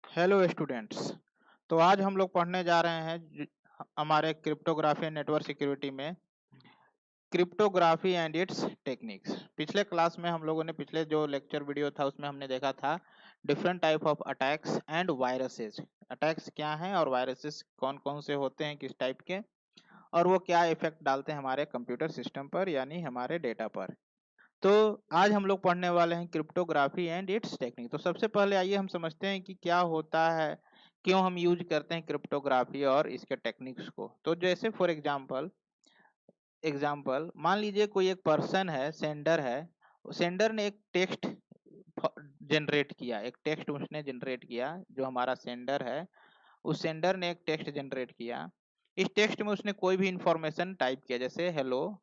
Hello students. तो आज हम लोग पढ़ने जा रहे हैं हमारे क्रिप्टोग्राफी एंड नेटवर्क सिक्योरिटी में क्रिप्टोग्राफी एंड इट्स टेक्निक्स। पिछले क्लास में हम लोगों ने पिछले जो लेक्चर वीडियो था उसमें हमने देखा था different type of attacks and viruses. Attacks क्या हैं और वायरसेस कौन कौन से होते हैं, किस टाइप के, और वो क्या इफेक्ट डालते हैं हमारे कंप्यूटर सिस्टम पर यानी हमारे डेटा पर। तो आज हम लोग पढ़ने वाले हैं क्रिप्टोग्राफी एंड इट्स टेक्निक। तो सबसे पहले आइए हम समझते हैं कि क्या होता है, क्यों हम यूज करते हैं क्रिप्टोग्राफी और इसके टेक्निक्स को। तो जैसे फॉर एग्जाम्पल मान लीजिए कोई एक पर्सन है, सेंडर है। सेंडर ने एक टेक्स्ट जनरेट किया, एक टेक्स्ट उसने जनरेट किया। जो हमारा सेंडर है, उस सेंडर ने एक टेक्स्ट जनरेट किया। इस टेक्स्ट में उसने कोई भी इंफॉर्मेशन टाइप किया, जैसे hello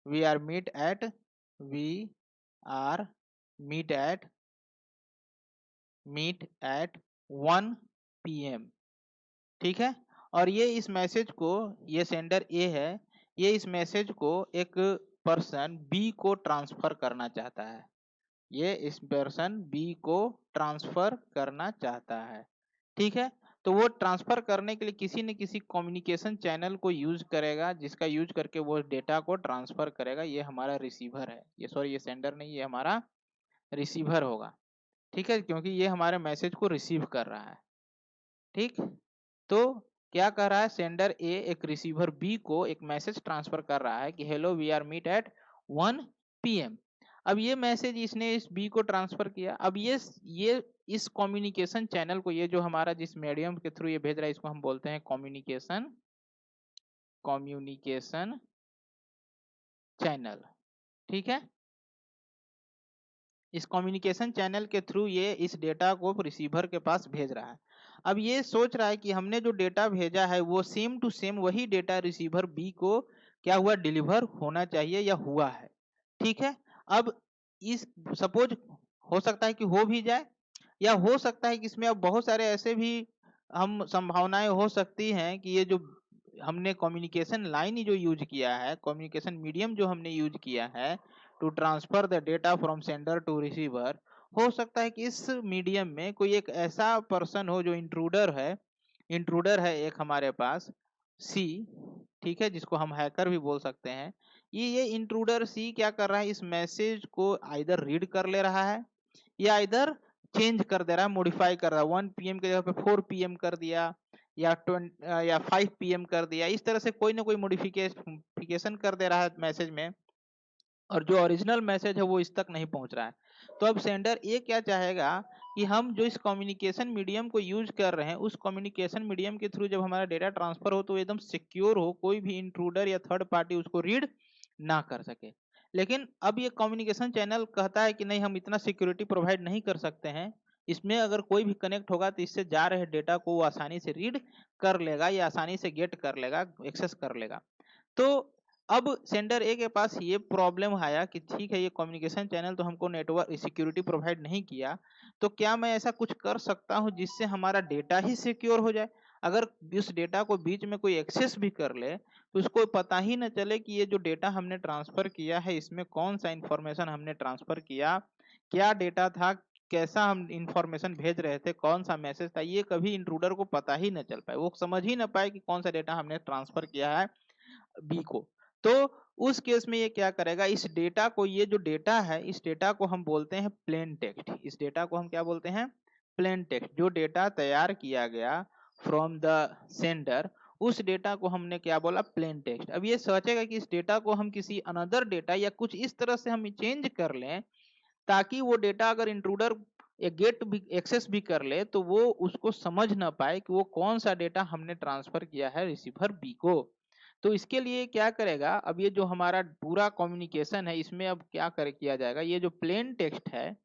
we are we are meet at 1 PM। ठीक है। और ये इस मैसेज को, ये सेंडर ए है, ये इस मैसेज को एक पर्सन बी को ट्रांसफर करना चाहता है। ये इस पर्सन बी को ट्रांसफर करना चाहता है। ठीक है। तो वो ट्रांसफर करने के लिए किसी न किसी कम्युनिकेशन चैनल को यूज करेगा, जिसका यूज करके वो डेटा को ट्रांसफर करेगा। ये हमारा रिसीवर है, ये सॉरी ये सेंडर नहीं, ये हमारा रिसीवर होगा। ठीक है, क्योंकि ये हमारे मैसेज को रिसीव कर रहा है। ठीक। तो क्या कर रहा है, सेंडर ए एक रिसीवर बी को एक मैसेज ट्रांसफर कर रहा है कि hello we are meet at 1 PM। अब ये मैसेज इसने इस बी को ट्रांसफर किया। अब ये इस कम्युनिकेशन चैनल को, ये जो हमारा जिस मीडियम के थ्रू ये भेज रहा है, इसको हम बोलते हैं कम्युनिकेशन चैनल। ठीक है। इस कम्युनिकेशन चैनल के थ्रू ये इस डेटा को रिसीवर के पास भेज रहा है। अब ये सोच रहा है कि हमने जो डेटा भेजा है वो सेम टू सेम वही डेटा रिसीवर बी को क्या हुआ, डिलीवर होना चाहिए या हुआ है। ठीक है। अब इस सपोज हो सकता है कि हो भी जाए, या हो सकता है कि इसमें अब बहुत सारे ऐसे भी हम संभावनाएं हो सकती हैं कि ये जो हमने कम्युनिकेशन लाइन जो यूज किया है, कम्युनिकेशन मीडियम जो हमने यूज किया है to transfer the data from sender to receiver, हो सकता है कि इस मीडियम में कोई एक ऐसा पर्सन हो जो इंट्रूडर है एक हमारे पास सी। ठीक है, जिसको हम हैकर भी बोल सकते हैं। ये इंट्रूडर सी क्या कर रहा है, इस मैसेज को आइदर रीड कर ले रहा है या इधर चेंज कर दे रहा है, मॉडिफाई कर रहा है। 1 PM की जगह पे 4 PM कर दिया, या 5 PM कर दिया। इस तरह से कोई ना कोई मॉडिफिकेशन कर दे रहा है मैसेज में, और जो ओरिजिनल मैसेज है वो इस तक नहीं पहुंच रहा है। तो अब सेंडर ये क्या चाहेगा कि हम जो इस कम्युनिकेशन मीडियम को यूज कर रहे हैं, उस कम्युनिकेशन मीडियम के थ्रू जब हमारा डेटा ट्रांसफर हो तो एकदम सिक्योर हो, कोई भी इंट्रूडर या थर्ड पार्टी उसको रीड ना कर सके। लेकिन अब ये कम्युनिकेशन चैनल कहता है कि नहीं, हम इतना सिक्योरिटी प्रोवाइड नहीं कर सकते हैं। इसमें अगर कोई भी कनेक्ट होगा तो इससे जा रहे डेटा को वो आसानी से रीड कर लेगा या आसानी से गेट कर लेगा, एक्सेस कर लेगा। तो अब सेंडर ए के पास ये प्रॉब्लम आया कि ठीक है, ये कम्युनिकेशन चैनल तो हमको नेटवर्क सिक्योरिटी प्रोवाइड नहीं किया, तो क्या मैं ऐसा कुछ कर सकता हूं जिससे हमारा डेटा ही सिक्योर हो जाए। अगर इस डेटा को बीच में कोई एक्सेस भी कर ले तो उसको पता ही न चले कि ये जो डेटा हमने ट्रांसफर किया है इसमें कौन सा इंफॉर्मेशन हमने ट्रांसफर किया, क्या डेटा था, कैसा हम इंफॉर्मेशन भेज रहे थे, कौन सा मैसेज था, ये कभी इंट्रूडर को पता ही न चल पाए, वो समझ ही न पाए कि कौन सा डेटा हमने ट्रांसफर किया है बी को। तो उस केस में ये क्या करेगा, इस डेटा को, ये जो डेटा है इस डेटा को हम बोलते हैं प्लेन टेक्स्ट। इस डेटा को हम क्या बोलते हैं, प्लेन टेक्स्ट। जो डेटा तैयार किया गया फ्रॉम द सेंडर, उस डेटा को हमने क्या बोला, प्लेन टेक्स्ट। अब ये सोचेगा कि इस डेटा को हम किसी अनदर डेटा या कुछ इस तरह से हम चेंज कर लें ताकि वो डेटा अगर इंट्रूडर गेट भी एक्सेस भी कर ले तो वो उसको समझ ना पाए कि वो कौन सा डेटा हमने ट्रांसफर किया है रिसीवर बी को। तो इसके लिए क्या करेगा, अब ये जो हमारा पूरा कम्युनिकेशन है इसमें अब क्या कर किया जाएगा, ये जो प्लेन टेक्स्ट है,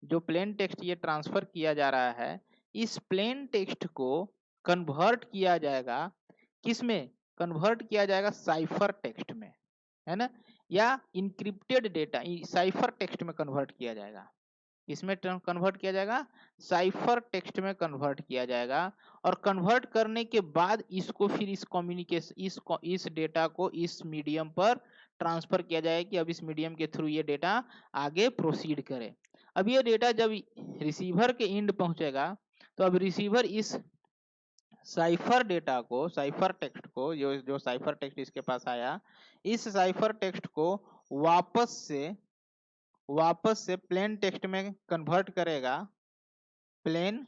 जो प्लेन टेक्स्ट ये ट्रांसफर किया जा रहा है, इस प्लेन टेक्स्ट को कन्वर्ट किया जाएगा, किसमें कन्वर्ट किया जाएगा, साइफर टेक्स्ट में, है ना, या इनक्रिप्टेड डेटा साइफर टेक्स्ट में कन्वर्ट किया जाएगा। इसमें कन्वर्ट किया जाएगा, साइफर टेक्स्ट में कन्वर्ट किया जाएगा। और कन्वर्ट करने के बाद इसको फिर इस कम्युनिकेशन इस डेटा को इस मीडियम पर ट्रांसफर किया जाएगा कि अब इस मीडियम के थ्रू ये डेटा आगे प्रोसीड करे। अब ये डेटा जब रिसीवर के एंड पहुंचेगा तो अब रिसीवर इस साइफर डेटा को, साइफर टेक्स्ट को, जो साइफर टेक्स्ट इसके पास आया, इस साइफर टेक्स्ट को वापस से प्लेन टेक्स्ट में कन्वर्ट करेगा, प्लेन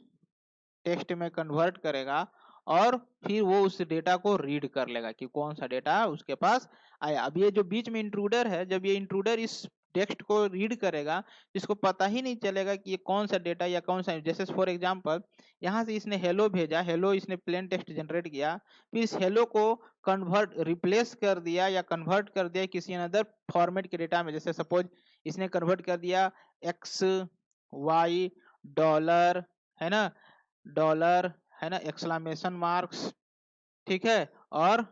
टेक्स्ट में कन्वर्ट करेगा, और फिर वो उस डेटा को रीड कर लेगा कि कौन सा डेटा उसके पास आया। अब ये जो बीच में इंट्रूडर है, जब ये इंट्रूडर इस टेक्स्ट को रीड करेगा, इसको पता ही नहीं चलेगा कि ये कौन सा डेटा या कौन सा, जैसे फॉर एग्जांपल यहाँ से इसने हेलो भेजा, हेलो इसने प्लेन टेक्स्ट जनरेट किया, फिर इस हेलो को रिप्लेस कर दिया या कन्वर्ट कर दिया किसी अनदर फॉर्मेट के डेटा में। जैसे सपोज इसने कन्वर्ट कर दिया एक्स वाई डॉलर, है ना, डॉलर, है ना, एक्सक्लेमेशन मार्क्स, ठीक है, और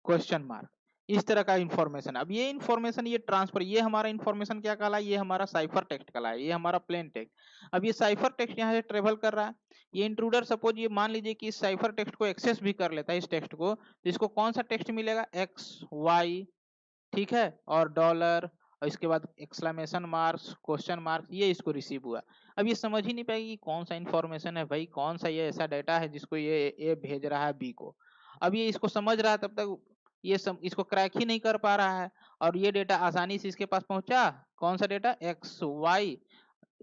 क्वेश्चन मार्क, इस तरह का इंफॉर्मेशन। अब ये इंफॉर्मेशन, ये ट्रांसफर, ये हमारा इंफॉर्मेशन क्या कहला है, ये हमारा साइफर टेक्स्ट कहला है, ये हमारा प्लेन टेक्स्ट। अब ये साइफर टेक्स्ट यहाँ से ट्रेवल कर रहा है, ये इंट्रूडर सपोज ये मान लीजिए कि इस साइफर टेक्स्ट को एक्सेस भी कर लेता है, इस टेक्स्ट को, तो इसको कौन सा टेक्स्ट मिलेगा, एक्स वाई, ठीक है, और डॉलर, और इसके बाद एक्सक्लेमेशन मार्क्स, क्वेश्चन मार्क्स, ये इसको रिसीव हुआ। अब ये समझ ही नहीं पाएगी कि कौन सा इंफॉर्मेशन है भाई, कौन सा ये ऐसा डेटा है जिसको ये ए भेज रहा है बी को। अब ये इसको समझ रहा है, तब तक ये इसको क्रैक ही नहीं कर पा रहा है, और ये डेटा आसानी से इसके पास पहुंचा, कौन सा डेटा, एक्स वाई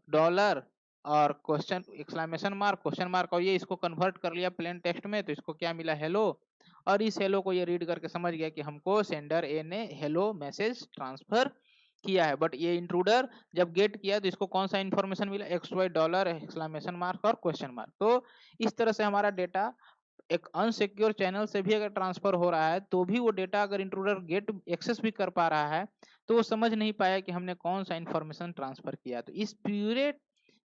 डॉलर और question exclamation mark question mark, और ये इसको कन्वर्ट कर लिया प्लेन टेक्स्ट में, तो इसको क्या मिला, हेलो। और इस हेलो को ये रीड करके समझ गया कि हमको सेंडर ए ने हेलो मैसेज ट्रांसफर किया है। बट ये इंट्रूडर जब गेट किया तो इसको कौन सा इंफॉर्मेशन मिला, X Y dollar exclamation mark और क्वेश्चन मार्क। तो इस तरह से हमारा डेटा एक अनसिक्योर चैनल से भी अगर ट्रांसफर हो रहा है, तो भी वो डेटा अगर इंट्रूडर गेट एक्सेस भी कर पा रहा है, तो वो समझ नहीं पाया कि हमने कौन सा इंफॉर्मेशन ट्रांसफर किया। तो इस पूरे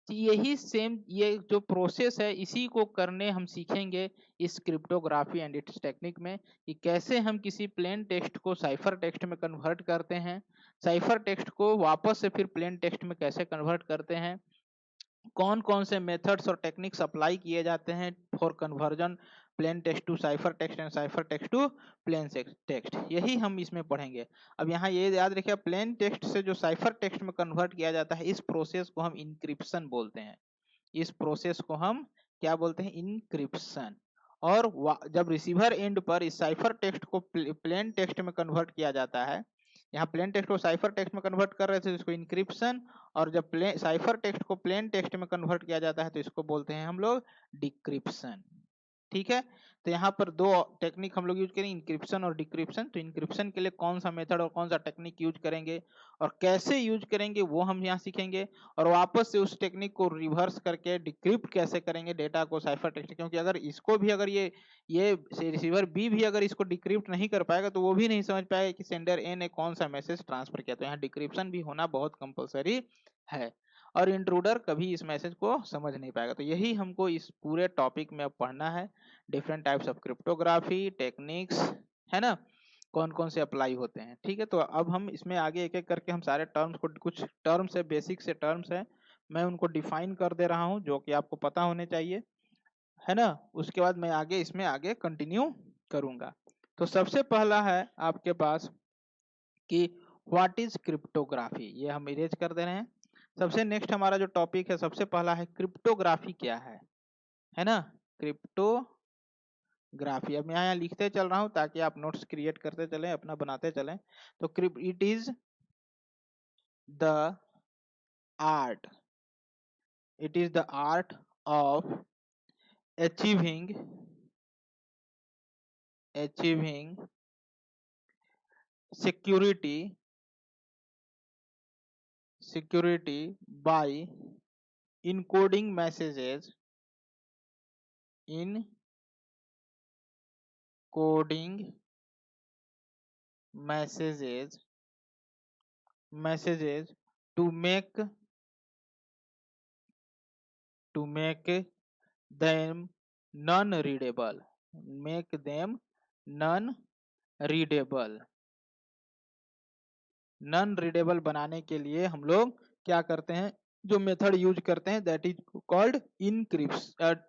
यही सेम ये जो प्रोसेस है, इसी को करने हम सीखेंगे इस क्रिप्टोग्राफी एंड इट्स टेक्निक में, कि कैसे हम किसी प्लेन टेक्स्ट को साइफर टेक्स्ट में कन्वर्ट करते हैं, साइफर टेक्स्ट को वापस से फिर प्लेन टेक्स्ट में कैसे कन्वर्ट करते हैं, कौन कौन से मेथड्स और टेक्निक्स अप्लाई किए जाते हैं for conversion plain text to cipher text and cipher text to plain text, यही हम इसमें पढ़ेंगे। अब यहाँ ये याद रखिए, प्लेन टेक्स्ट से जो साइफर टेक्स्ट में कन्वर्ट किया जाता है, इस प्रोसेस को हम इंक्रिप्शन बोलते हैं, इस प्रोसेस को हम क्या बोलते हैं, इंक्रिप्शन। और जब रिसीवर एंड पर इस साइफर टेक्स्ट को प्लेन टेक्स्ट में कन्वर्ट किया जाता है, यहाँ प्लेन टेक्स्ट को साइफर टेक्स्ट में कन्वर्ट कर रहे थे, इसको इंक्रिप्शन, और जब साइफर टेक्स्ट को प्लेन टेक्स्ट में कन्वर्ट किया जाता है, तो इसको बोलते हैं हम लोग डिक्रिप्शन, ठीक है। तो यहाँ पर दो टेक्निक हम लोग यूज करेंगे, इंक्रिप्शन और डिक्रिप्शन। तो इंक्रिप्शन के लिए कौन सा मेथड और कौन सा टेक्निक यूज करेंगे और कैसे यूज करेंगे, वो हम यहाँ सीखेंगे। और वापस से उस टेक्निक को रिवर्स करके डिक्रिप्ट कैसे करेंगे डेटा को साइफर टेक्स्ट, क्योंकि अगर इसको भी अगर ये रिसीवर बी भी अगर इसको डिक्रिप्ट नहीं कर पाएगा, तो वो भी नहीं समझ पाएगा कि सेंडर ए ने कौन सा मैसेज ट्रांसफर किया। तो यहाँ डिक्रिप्शन भी होना बहुत कंपलसरी है, और इंट्रूडर कभी इस मैसेज को समझ नहीं पाएगा। तो यही हमको इस पूरे टॉपिक में अब पढ़ना है, different types of cryptography techniques, है ना, कौन कौन से अप्लाई होते हैं, ठीक है। तो अब हम इसमें आगे एक एक करके हम सारे टर्म्स को, कुछ टर्म्स है, बेसिक से टर्म्स है, मैं उनको डिफाइन कर दे रहा हूं, जो कि आपको पता होने चाहिए, है ना। उसके बाद मैं आगे इसमें आगे कंटिन्यू करूंगा। तो सबसे पहला है आपके पास कि व्हाट इज क्रिप्टोग्राफी, ये हम इरेज कर दे रहे हैं। सबसे नेक्स्ट हमारा जो टॉपिक है, सबसे पहला है क्रिप्टोग्राफी क्या है ना, क्रिप्टोग्राफी। अब मैं यहाँ लिखते चल रहा हूं ताकि आप नोट्स क्रिएट करते चलें, अपना बनाते चलें। तो it is the art, it is the art of achieving security by encoding messages to make them non-readable, non readable बनाने के लिए हम लोग क्या करते हैं, जो मेथड यूज करते हैं, दैट इज कॉल्ड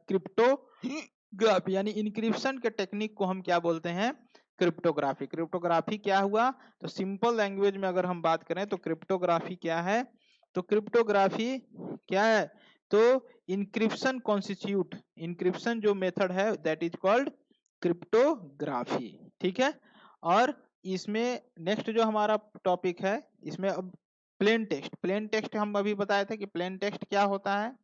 क्रिप्टोग्राफी, यानी इंक्रिप्शन के टेक्निक को हम क्या बोलते हैं, क्रिप्टोग्राफी। क्रिप्टोग्राफी क्या हुआ, तो सिंपल लैंग्वेज में अगर हम बात करें तो क्रिप्टोग्राफी क्या है, तो क्रिप्टोग्राफी क्या है, तो इंक्रिप्शन कॉन्स्टिट्यूट, इंक्रिप्शन जो मेथड है दैट इज कॉल्ड क्रिप्टोग्राफी। ठीक है, और इसमें नेक्स्ट जो हमारा टॉपिक है, इसमें अब प्लेन टेक्स्ट, प्लेन टेक्स्ट हम अभी बताए थे कि प्लेन टेक्स्ट क्या होता है।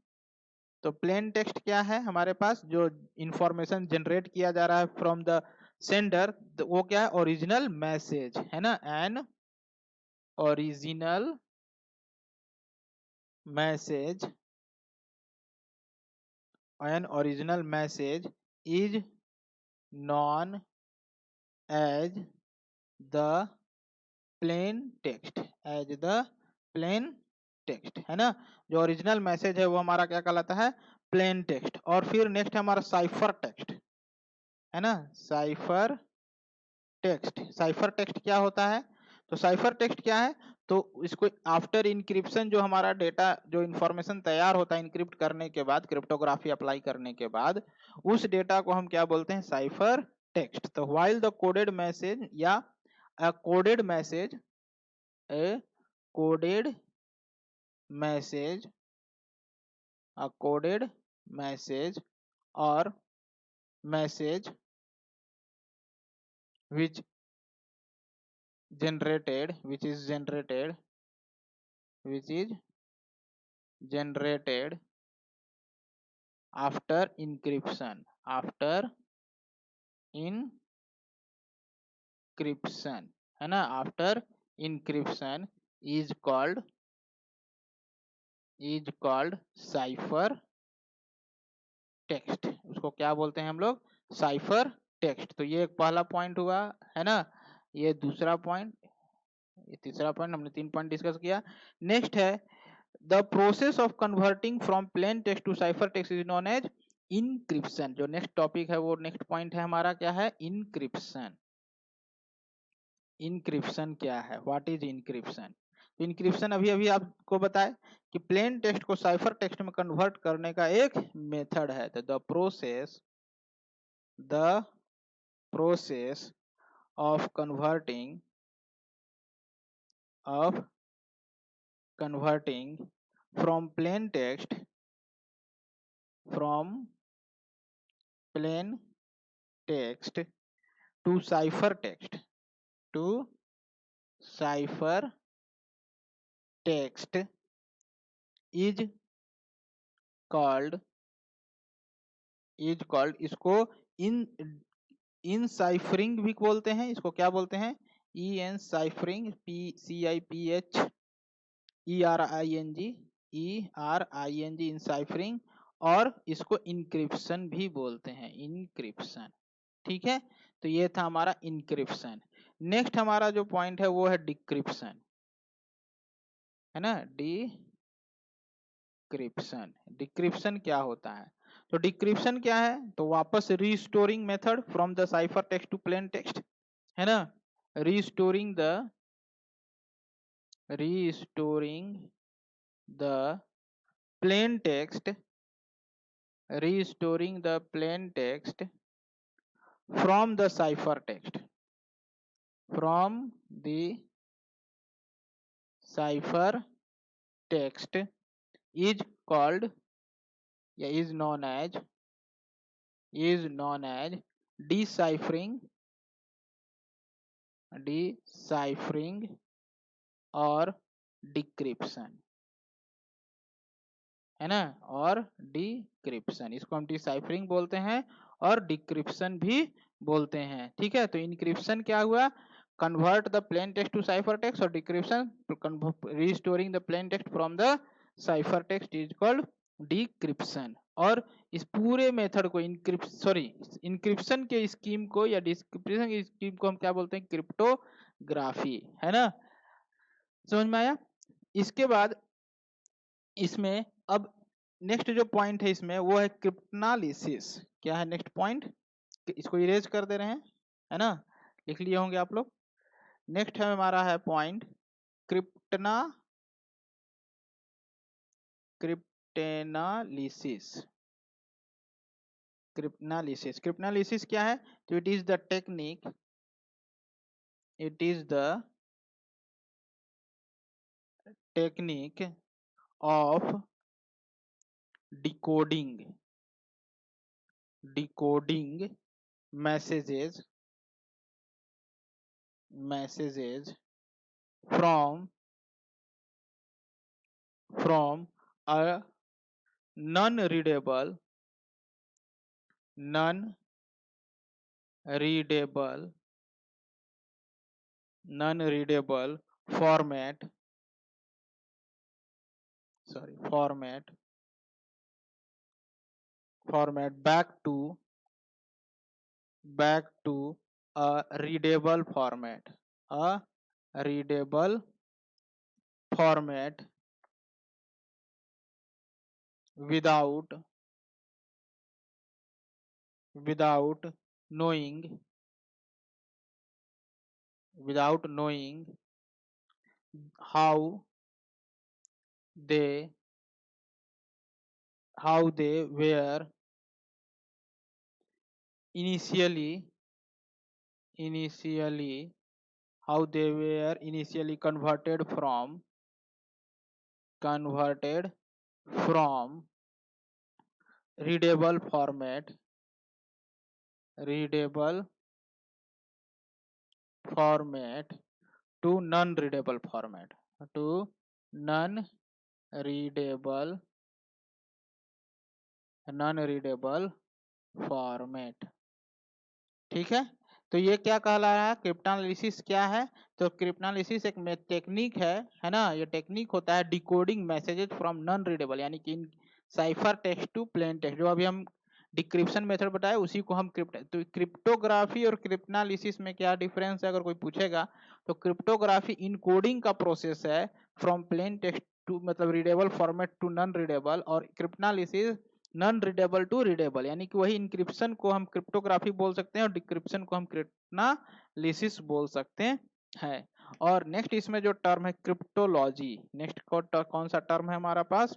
तो प्लेन टेक्स्ट क्या है, हमारे पास जो इंफॉर्मेशन जनरेट किया जा रहा है फ्रॉम द सेंडर, वो क्या है, ओरिजिनल मैसेज है ना, an original message, an original message is known as the plain text, as the plain text है ना। जो ओरिजिनल मैसेज है वो हमारा क्या कहलाता है, प्लेन टेक्स्ट। और फिर नेक्स्ट है हमारा साइफर टेक्स्ट है ना, साइफर टेक्स्ट। साइफर टेक्स्ट क्या होता है, तो साइफर टेक्स्ट क्या है, तो इसको आफ्टर इंक्रिप्शन जो हमारा डेटा, जो इंफॉर्मेशन तैयार होता है इंक्रिप्ट करने के बाद, क्रिप्टोग्राफी अप्लाई करने के बाद, उस डेटा को हम क्या बोलते हैं, साइफर टेक्स्ट। तो व्हाइल द कोडेड मैसेज या coded message, A coded message, a coded message or message which which is generated after encryption, after encryption है ना, after encryption is called cipher text. उसको क्या बोलते हैं हम लोग, साइफर टेक्स्ट। तो ये एक पहला पॉइंट हुआ है ना, ये दूसरा पॉइंट, ये तीसरा पॉइंट, हमने 3 पॉइंट डिस्कस किया। नेक्स्ट है the process of converting from plain text to cipher text is known as encryption. जो नेक्स्ट टॉपिक है वो नेक्स्ट पॉइंट है हमारा, क्या है, इनक्रिप्शन। इनक्रिप्शन क्या है, व्हाट इज इनक्रिप्शन। तो इनक्रिप्शन अभी अभी आपको बताए कि प्लेन टेक्स्ट को साइफर टेक्स्ट में कन्वर्ट करने का एक मेथड है। तो the process of converting from plain text from plain text to cipher text to cipher text is called इसको इन इनसाइफरिंग भी बोलते हैं। इसको क्या बोलते हैं, ई एन साइफरिंग, PCIPHERING इनसाइफरिंग, और इसको इनक्रिप्शन भी बोलते हैं, इनक्रिप्शन। ठीक है, तो ये था हमारा इनक्रिप्शन। नेक्स्ट हमारा जो पॉइंट है वो है डिक्रिप्शन है ना, डिक्रिप्शन। डिक्रिप्शन क्या होता है, तो डिक्रिप्शन क्या है, तो वापस restoring method from the cipher text to plain text है ना, restoring the plain text, restoring the plain text from the cipher text, from the cipher text is called, या is known as deciphering और decryption है ना, और decryption, इसको हम deciphering बोलते हैं और डिक्रिप्शन भी बोलते हैं। ठीक है, तो इनक्रिप्शन क्या हुआ, convert the plain text to cipher text, और decryption restoring the plain text from the cipher text is called decryption. और इस पूरे मेथड को इंक्रिप्शन के स्कीम को या डिक्रिप्शन की स्कीम को हम क्या बोलते हैं, क्रिप्टोग्राफी है ना, समझ में आया। इसके बाद इसमें अब नेक्स्ट जो पॉइंट है इसमें वो है क्रिप्टनालिसिस। क्या है नेक्स्ट पॉइंट, इसको इरेज कर दे रहे हैं है ना, लिख लिए होंगे आप लोग। नेक्स्ट है हमारा है पॉइंट क्रिप्टनालिसिस। क्रिप्टनालिसिस क्या है, तो it is the technique of decoding messages from a non-readable format back to a readable format without knowing how they were initially converted from readable format to non-readable format। ठीक है, तो ये क्या कहला रहा है, क्रिप्टनालिसिस क्या है? तो क्रिप्टनालिसिस एक टेक्निक है ना, ये टेक्निक होता है decoding messages from non readable, यानी कि cipher text to plain text. जो अभी हम डिक्रिप्शन मेथड बताए उसी को हम तो क्रिप्टोग्राफी और क्रिप्टनालिसिस में क्या डिफरेंस है अगर कोई पूछेगा, तो क्रिप्टोग्राफी इनकोडिंग का प्रोसेस है फ्रॉम प्लेन टेक्स्ट टू मतलब readable format to non readable, और cryptanalysis non readable to readable, यानी कि वही इंक्रिप्शन को हम क्रिप्टोग्राफी बोल सकते हैं और डिक्रिप्शन को हम क्रिप्टनालिसिस बोल सकते हैं। और नेक्स्ट इसमें जो टर्म है क्रिप्टोलॉजी, नेक्स्ट कौन सा टर्म है हमारा पास,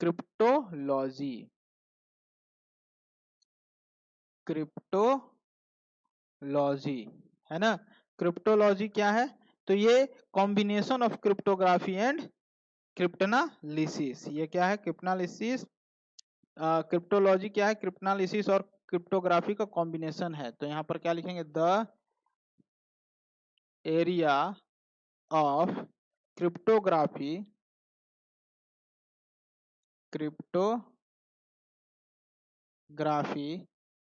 क्रिप्टोलॉजी। है ना, क्रिप्टोलॉजी क्या है? तो ये कॉम्बिनेशन ऑफ क्रिप्टोग्राफी एंड क्रिप्टनालिसिस। ये क्या है, क्रिप्टनालिसिस क्रिप्टोलॉजी क्या है, क्रिप्टनालिसिस और क्रिप्टोग्राफी का कॉम्बिनेशन है। तो यहाँ पर क्या लिखेंगे, the area of cryptography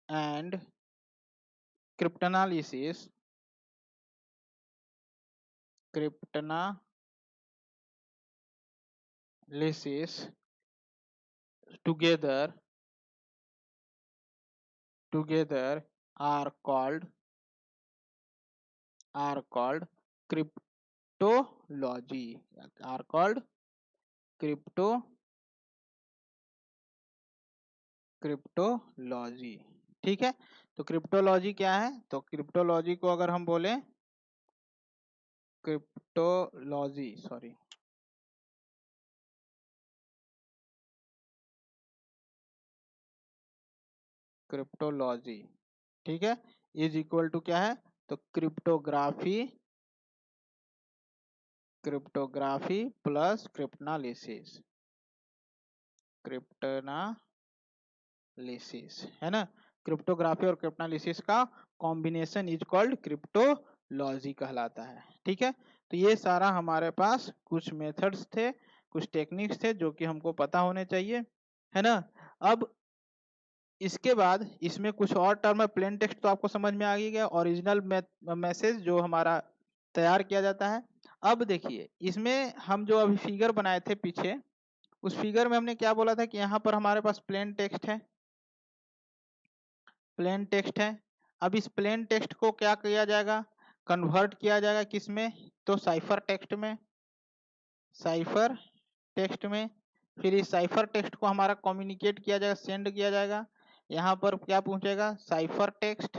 and cryptanalysis together are called cryptology, cryptology. ठीक है, तो क्रिप्टोलॉजी क्या है, तो क्रिप्टोलॉजी को अगर हम बोले क्रिप्टोलॉजी, ठीक है, इज इक्वल टू क्या है, तो क्रिप्टोग्राफी प्लस क्रिप्टनालिसिस है ना, क्रिप्टोग्राफी और क्रिप्टनालिसिस का कॉम्बिनेशन इज कॉल्ड क्रिप्टोलॉजी कहलाता है। ठीक है, तो ये सारा हमारे पास कुछ मेथड्स थे, कुछ टेक्निक्स थे जो कि हमको पता होने चाहिए, है ना। अब इसके बाद इसमें कुछ और टर्म है, प्लेन टेक्स्ट तो आपको समझ में आ ही गया, ओरिजिनल मैसेज जो हमारा तैयार किया जाता है। अब देखिए इसमें हम जो अभी फिगर बनाए थे पीछे, उस फिगर में हमने क्या बोला था कि यहाँ पर हमारे पास प्लेन टेक्स्ट है, अब इस प्लेन टेक्स्ट को क्या किया जाएगा, कन्वर्ट किया जाएगा किसमें, तो साइफर टेक्स्ट में। फिर इस साइफर टेक्स्ट को हमारा कम्युनिकेट किया जाएगा, सेंड किया जाएगा, यहाँ पर क्या पहुंचेगा, साइफर टेक्स्ट,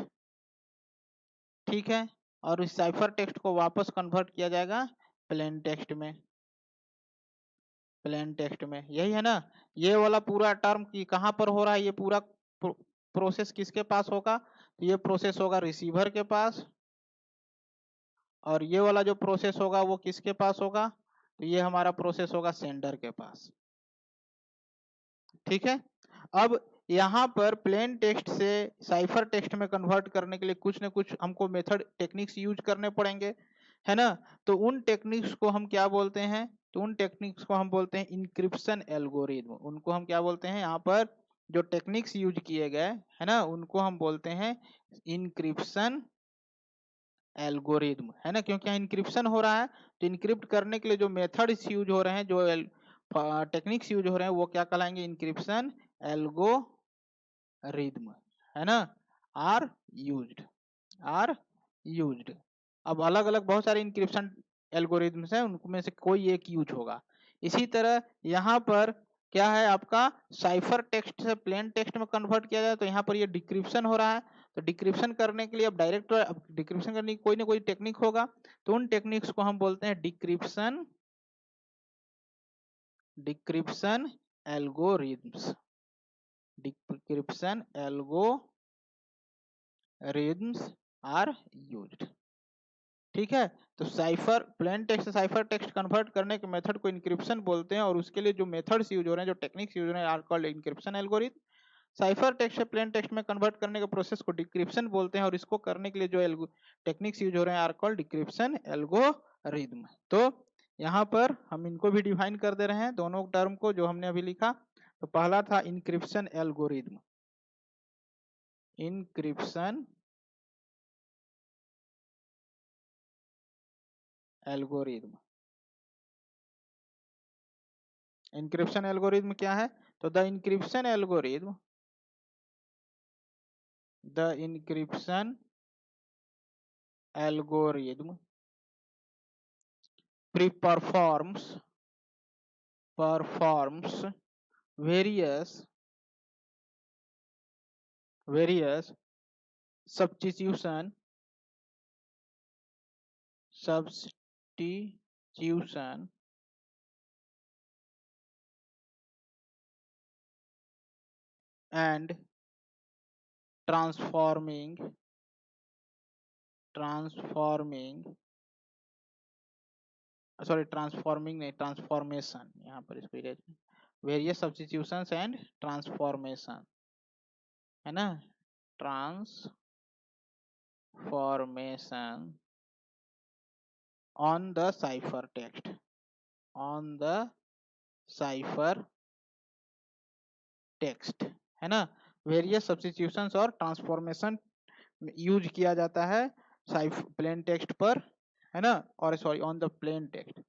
ठीक है, और इस साइफर टेक्स्ट को वापस कन्वर्ट किया जाएगा प्लेन टेक्स्ट में, यही है ना। ये वाला पूरा टर्म की कहाँ पर हो रहा है, ये पूरा प्रोसेस किसके पास होगा, तो ये प्रोसेस होगा रिसीवर के पास, और ये वाला जो प्रोसेस होगा वो किसके पास होगा, तो ये हमारा प्रोसेस होगा सेंडर के पास। ठीक है, अब यहाँ पर प्लेन टेक्स्ट से साइफर टेक्स्ट में कन्वर्ट करने के लिए कुछ न कुछ हमको मेथड टेक्निक्स यूज करने पड़ेंगे, है ना। तो उन टेक्निक्स को हम क्या बोलते हैं, तो उन टेक्निक्स को हम बोलते हैं इंक्रिप्शन एल्गोरिथम। उनको हम क्या बोलते हैं, यहाँ पर जो टेक्निक्स यूज किए गए है ना, उनको हम बोलते हैं इंक्रिप्शन एल्गोरिथम, है ना। क्योंकि यहाँ इंक्रिप्शन हो रहा है, तो इंक्रिप्ट करने के लिए जो मेथड्स यूज हो रहे हैं, जो टेक्निक्स यूज हो रहे हैं, वो क्या कहलाएंगे, इंक्रिप्शन एल्गोरिथम, है ना। Are used, are used. अब अलग अलग बहुत सारे इंक्रिप्शन एल्गोरिथम्स हैं, उनमें से कोई एक यूज होगा। इसी तरह यहाँ पर क्या है, आपका साइफर टेक्स्ट से प्लेन टेक्स्ट में कन्वर्ट किया जाए, तो यहाँ पर ये डिक्रिप्शन हो रहा है। तो डिक्रिप्शन करने के लिए अब डायरेक्ट डिक्रिप्शन करने की कोई ना कोई टेक्निक होगा, तो उन टेक्निक्स को हम बोलते हैं decryption algorithms, decryption algorithms are used. ठीक है, तो साइफर प्लेन टेक्स्ट से साइफर टेक्स्ट कन्वर्ट करने के मेथड को इंक्रिप्शन बोलते हैं, और उसके लिए जो मेथड्स यूज हो रहे हैं, जो टेक्निक्स यूज हो रहे हैं, are called encryption algorithm. Cipher text से प्लेन टेक्स्ट में कन्वर्ट करने के प्रोसेस को डिक्रिप्शन बोलते हैं, और इसको करने के लिए जो टेक्निक्स यूज हो रहे हैं आर कॉल्ड डिक्रिप्शन एल्गोरिथम। तो यहाँ पर हम इनको भी डिफाइन कर दे रहे हैं, दोनों टर्म को जो हमने अभी लिखा। तो पहला था encryption algorithm, encryption algorithm. Encryption algorithm क्या है, तो the encryption algorithm, the encryption algorithm performs various substitution and transforming नहीं, ट्रांसफॉर्मेशन, यहाँ पर इसको वेरियस सब्स्टिट्यूशंस एंड ट्रांसफॉर्मेशन, है ना, transformation on the cipher text, on the cipher text, है ना। वेरियस सब्स्टिट्यूशंस और ट्रांसफॉर्मेशन यूज किया जाता है प्लेन टेक्स्ट पर, है ना, और sorry on the plain text,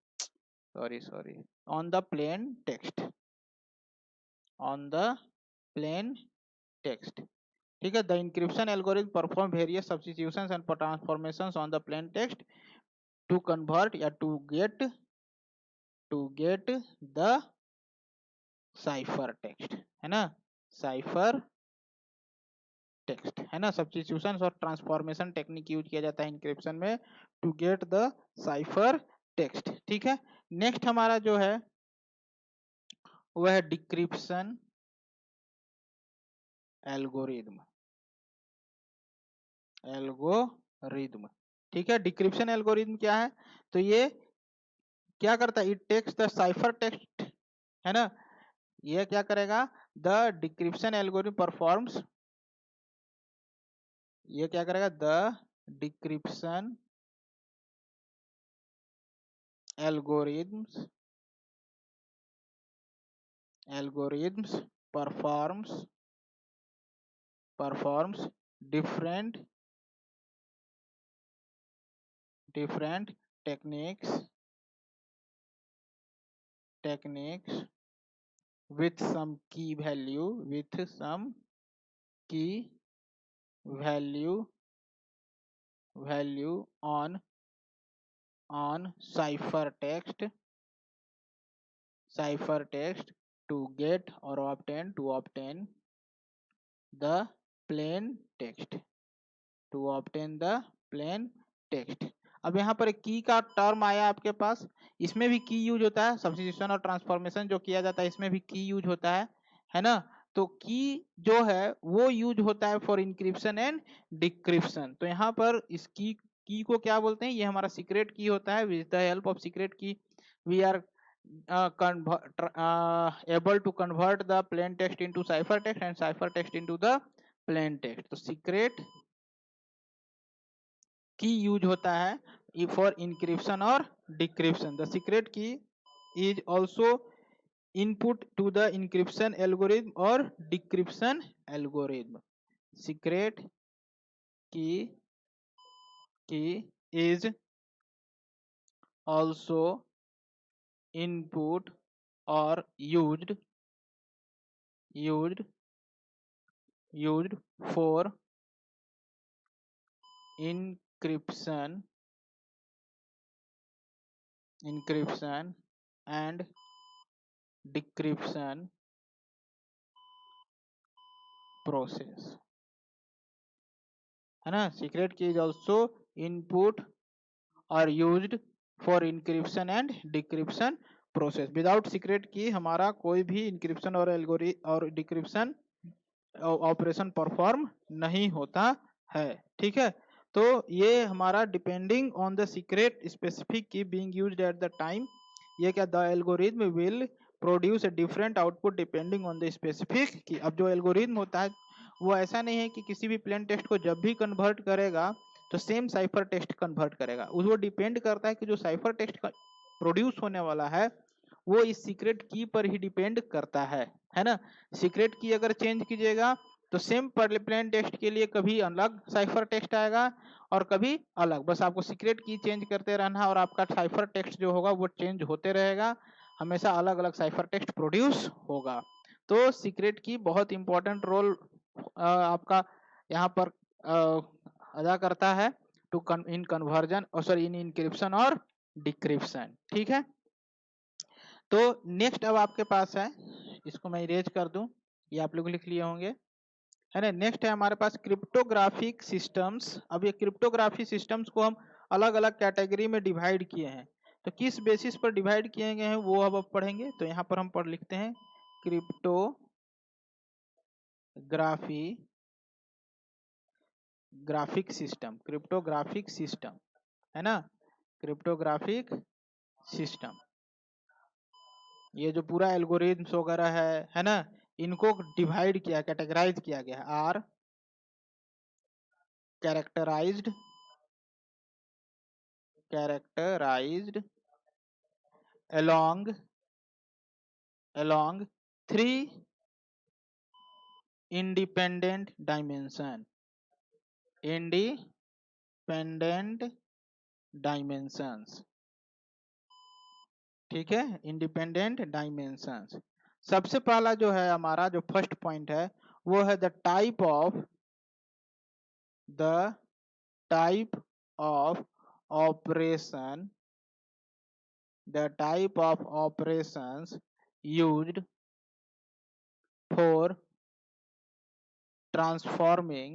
sorry on the plain text, on the plain text. ठीक है, the encryption algorithm perform various substitutions and transformations on the plain text to convert या to get the cipher text, है ना, cipher text, है ना। Substitutions और transformation technique use किया जाता है इंक्रिप्शन में to get the cipher text. ठीक है, नेक्स्ट हमारा जो है वह है डिक्रिप्शन एल्गोरिथम, ठीक है। डिक्रिप्शन एल्गोरिथम क्या है, तो ये क्या करता है, it takes the cipher text, है ना। ये क्या करेगा, द डिक्रिप्शन एल्गोरिथम परफॉर्म्स, ये क्या करेगा, the decryption algorithms performs different techniques with some key value on cipher text to get or obtain the plain text, अब यहाँ पर एक की का टर्म आया आपके पास, इसमें भी की यूज होता है, सब्स्टिट्यूशन और ट्रांसफॉर्मेशन जो किया जाता है इसमें भी की यूज होता है ना। तो की जो है वो यूज होता है फॉर इंक्रिप्शन एंड डिक्रिप्शन। तो यहाँ पर इस की को क्या बोलते हैं, ये हमारा सीक्रेट की होता है। With the help of secret key we are able to convert the plain text into ciphertext and ciphertext into the plain text. तो secret की यूज होता है फॉर इंक्रिप्शन और decryption. The secret key is also input to the encryption algorithm और decryption algorithm. Secret key is also input or used for encryption and decryption process. है ना. Secret key is also input और used for encryption and decryption process. Without secret key हमारा कोई भी encryption और decryption operation perform नहीं होता है. ठीक है. तो ये हमारा depending on the secret specific key being used at the time, ये क्या the algorithm will produce a different output depending on the specific key. अब जो एल्गोरिथम होता है वो ऐसा नहीं है कि किसी भी प्लेन टेक्स्ट को जब भी कन्वर्ट करेगा तो सेम साइफर टेक्स्ट कन्वर्ट करेगा. वो डिपेंड करता है कि जो साइफर टेक्स्ट प्रोड्यूस होने वाला है वो इस सीक्रेट की पर ही डिपेंड करता है ना. सीक्रेट की अगर चेंज कीजिएगा तो सेम प्लेन टेक्स्ट के लिए कभी अलग साइफर टेक्स्ट आएगा और कभी अलग. बस आपको सीक्रेट की चेंज करते रहना और आपका साइफर टेक्स्ट जो होगा वो चेंज होते रहेगा. हमेशा अलग अलग साइफर टेक्स्ट प्रोड्यूस होगा. तो सीक्रेट की बहुत इंपॉर्टेंट रोल आपका यहाँ पर अदा करता है टू इन कन्वर्जन और सॉरी इन इंक्रिप्शन और डिक्रिप्शन. ठीक है. तो नेक्स्ट अब आपके पास है, इसको मैं इरेज कर दूं, ये आप लोग लिख लिए होंगे है ना. नेक्स्ट है हमारे पास क्रिप्टोग्राफिक सिस्टम्स. अब ये क्रिप्टोग्राफी सिस्टम्स को हम अलग अलग कैटेगरी में डिवाइड किए हैं. तो किस बेसिस पर डिवाइड किए गए हैं वो अब पढ़ेंगे. तो यहाँ पर हम पढ़ लिखते हैं क्रिप्टोग्राफिक सिस्टम है ना. क्रिप्टोग्राफिक सिस्टम ये जो पूरा एल्गोरिथम्स वगैरह है ना, इनको डिवाइड किया, कैटेगराइज किया गया है. Are characterised along 3 independent dimensions. ठीक है. Independent dimensions. सबसे पहला जो है हमारा जो फर्स्ट पॉइंट है वो है the type of operation operations used for transforming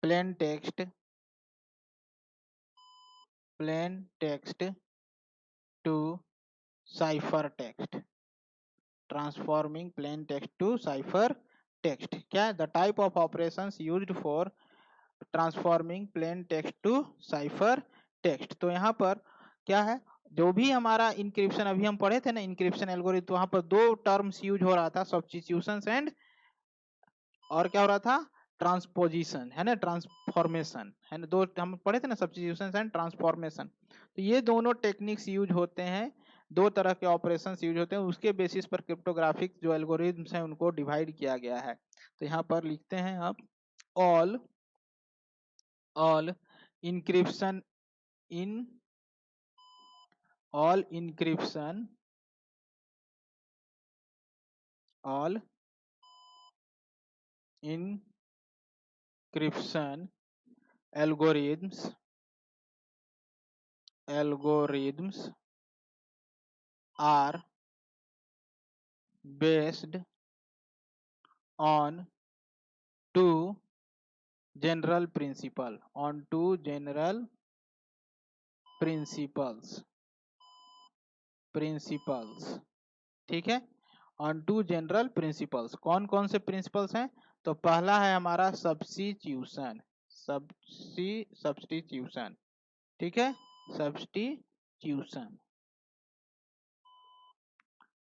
plain text to ciphertext. Transforming plain text to cipher text. क्या है the type of operations used for transforming plain text to cipher text. तो यहाँ पर क्या है, जो भी हमारा इंक्रिप्शन अभी हम पढ़े थे ना, इंक्रिप्शन एल्गोरिथम, तो वहां पर दो टर्म्स यूज हो रहा था, सब्स्टिट्यूशन एंड और क्या हो रहा था, ट्रांसपोजिशन है ना, ट्रांसफॉर्मेशन है ना. दो हम पढ़े थे ना, सब्स्टिट्यूशन एंड ट्रांसफॉर्मेशन. तो ये दोनों टेक्निक्स यूज होते हैं, दो तरह के ऑपरेशंस यूज होते हैं. उसके बेसिस पर क्रिप्टोग्राफिक जो एल्गोरिथम्स हैं उनको डिवाइड किया गया है. तो यहाँ पर लिखते हैं आप all encryption algorithms are based on two general principles. ठीक है. On to general principles. कौन कौन से प्रिंसिपल्स हैं, तो पहला है हमारा सब्स्टिट्यूशन. ठीक है, सब्स्टिट्यूशन।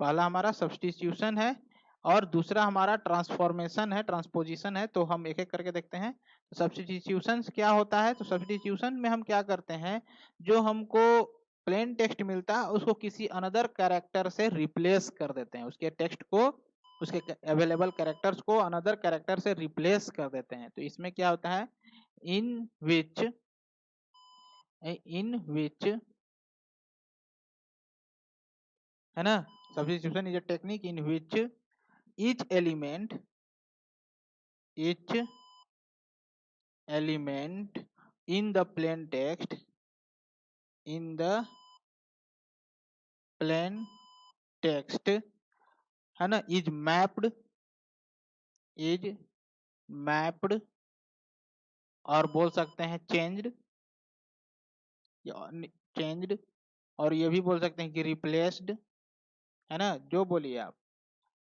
पहला हमारा सब्स्टिट्यूशन है और दूसरा हमारा ट्रांसफॉर्मेशन है, ट्रांसपोजिशन है। तो हम एक एक करके देखते हैं। तो सब्स्टिट्यूशन क्या होता है? तो सब्स्टिट्यूशन में हम क्या करते हैं, जो हमको प्लेन टेक्स्ट मिलता है उसको किसी अनदर कैरेक्टर से रिप्लेस कर देते हैं। उसके टेक्स्ट को, उसके अवेलेबल कैरेक्टर्स को अनदर कैरेक्टर से रिप्लेस कर देते हैं। तो इसमें क्या होता है, इन विच है ना, substitution is a technique in which each element in the plain text है ना, is mapped और बोल सकते हैं चेंज्ड और ये भी बोल सकते हैं कि रिप्लेस्ड, है ना, जो बोलिए आप,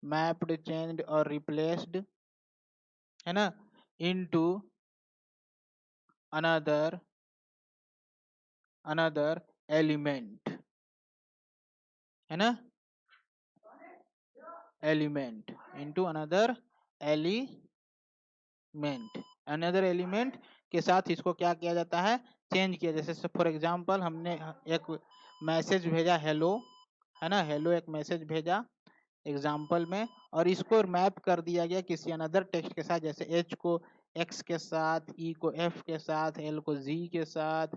मैप्ड, चेंज्ड और रिप्लेस्ड, है ना, इनटू अनदर एलिमेंट, है ना, एलिमेंट इनटू अनदर एलिमेंट के साथ इसको क्या किया जाता है, चेंज किया। जैसे फॉर एग्जांपल हमने एक मैसेज भेजा हेलो, है ना, हेलो एक मैसेज भेजा एग्जांपल में, और इसको मैप कर दिया गया किसी अनदर टेक्स्ट के साथ। जैसे एच को एक्स के साथ, ई को एफ के साथ, एल को जी के साथ,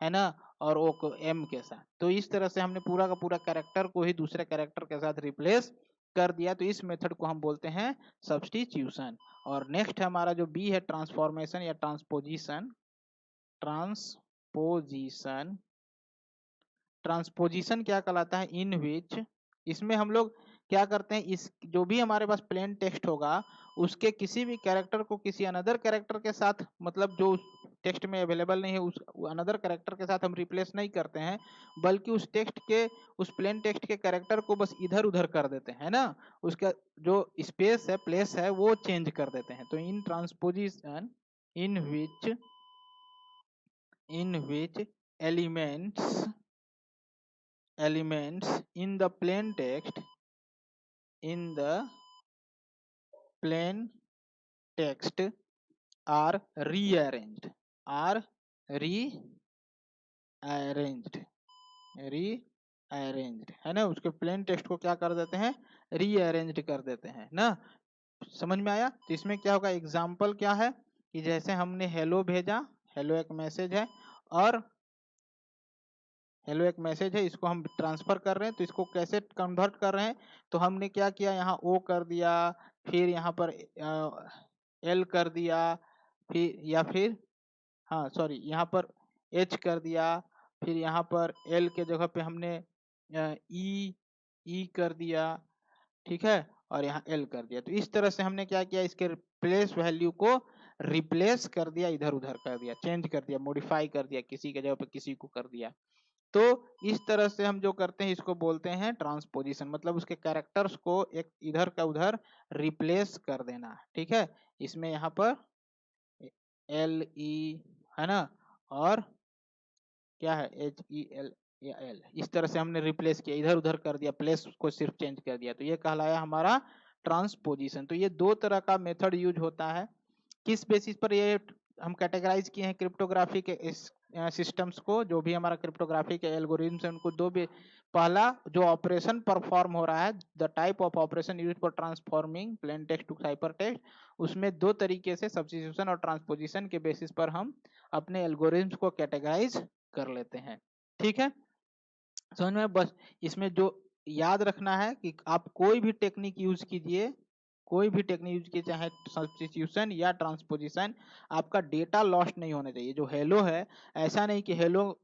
है ना, और ओ को एम के साथ। तो इस तरह से हमने पूरा का पूरा कैरेक्टर को ही दूसरे कैरेक्टर के साथ रिप्लेस कर दिया। तो इस मेथड को हम बोलते हैं सब्स्टिट्यूशन। और नेक्स्ट हमारा जो बी है, ट्रांसफॉर्मेशन या ट्रांसपोजिशन। ट्रांसपोजिशन क्या कहलाता है, इन विच, इसमें हम लोग क्या करते हैं, इस जो भी हमारे पास प्लेन टेक्स्ट होगा उसके किसी भी कैरेक्टर को किसी अनदर कैरेक्टर के साथ, मतलब जो टेक्स्ट में अवेलेबल नहीं है उस अनदर कैरेक्टर के साथ हम रिप्लेस नहीं करते हैं, बल्कि उस टेक्स्ट के, उस प्लेन टेक्स्ट के कैरेक्टर को बस इधर उधर कर देते हैं ना, उसका जो स्पेस है, प्लेस है, वो चेंज कर देते हैं। तो in transposition in which elements in the plain text are rearranged है ना, उसके प्लेन टेक्स्ट को क्या कर देते हैं, रीअरेंज कर देते हैं ना। समझ में आया? तो इसमें क्या होगा, एग्जाम्पल क्या है कि जैसे हमने हेलो भेजा, हेलो एक मैसेज है, और हेलो एक मैसेज है, इसको हम ट्रांसफर कर रहे हैं। तो इसको कैसे कन्वर्ट कर रहे हैं, तो हमने क्या किया, यहाँ ओ कर दिया, फिर यहाँ पर एल कर दिया, फिर या फिर हाँ सॉरी यहाँ पर एच कर दिया, फिर यहाँ पर एल के जगह पे हमने ई कर दिया, ठीक है, और यहाँ एल कर दिया। तो इस तरह से हमने क्या किया, इसके प्लेस वैल्यू को रिप्लेस कर दिया, इधर उधर कर दिया, चेंज कर दिया, मॉडिफाई कर दिया, किसी के जगह पे किसी को कर दिया। तो इस तरह से हम जो करते हैं इसको बोलते हैं ट्रांसपोजिशन, मतलब उसके कैरेक्टर्स को एक इधर का उधर रिप्लेस कर देना, ठीक है। इसमें यहाँ पर एल ई है ना, और क्या है एच ई एल या एल, इस तरह से हमने रिप्लेस किया, इधर उधर कर दिया, प्लेस को सिर्फ चेंज कर दिया। तो ये कहलाया हमारा ट्रांसपोजिशन। तो ये दो तरह का मेथड यूज होता है। किस बेसिस पर ये हम कैटेगराइज किए हैं क्रिप्टोग्राफी के इस सिस्टम्स को, जो भी हमारा क्रिप्टोग्राफी के एल्गोरिथम्स है उनको दो भी, पहला जो ऑपरेशन परफॉर्म हो रहा है, the type of operation used for transforming plain text to hyper text, उसमें दो तरीके से सब्स्टिट्यूशन और ट्रांसपोजिशन के बेसिस पर हम अपने एल्गोरिथम्स को कैटेगराइज कर लेते हैं, ठीक है। समझ में? बस इसमें जो याद रखना है कि आप कोई भी टेक्निक यूज कीजिए, कोई भी टेक्निक यूज कीजिए, चाहे सब्स्टिट्यूशन या ट्रांसपोजिशन, आपका डेटा लॉस्ट नहीं होना चाहिए। जो हेलो है, ऐसा नहीं कि हेलो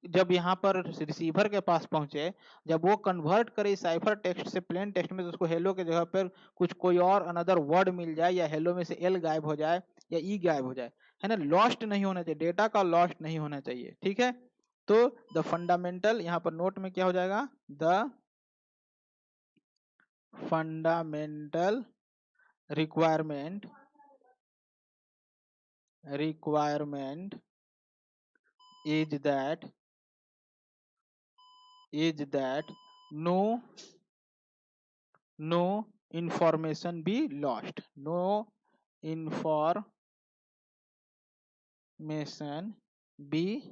जब यहाँ पर रिसीवर के पास पहुंचे, जब वो कन्वर्ट करे साइफर टेक्स्ट से प्लेन टेक्स्ट में, तो उसको हेलो के जगह पर कुछ कोई और अनदर वर्ड मिल जाए, या हेलो में से एल गायब हो जाए या ई गायब हो जाए, है ना, लॉस्ट नहीं होना चाहिए, डेटा का लॉस्ट नहीं होना चाहिए, ठीक है। तो द फंडामेंटल, यहाँ पर नोट में क्या हो जाएगा, the fundamental requirement is that no information be lost. No information be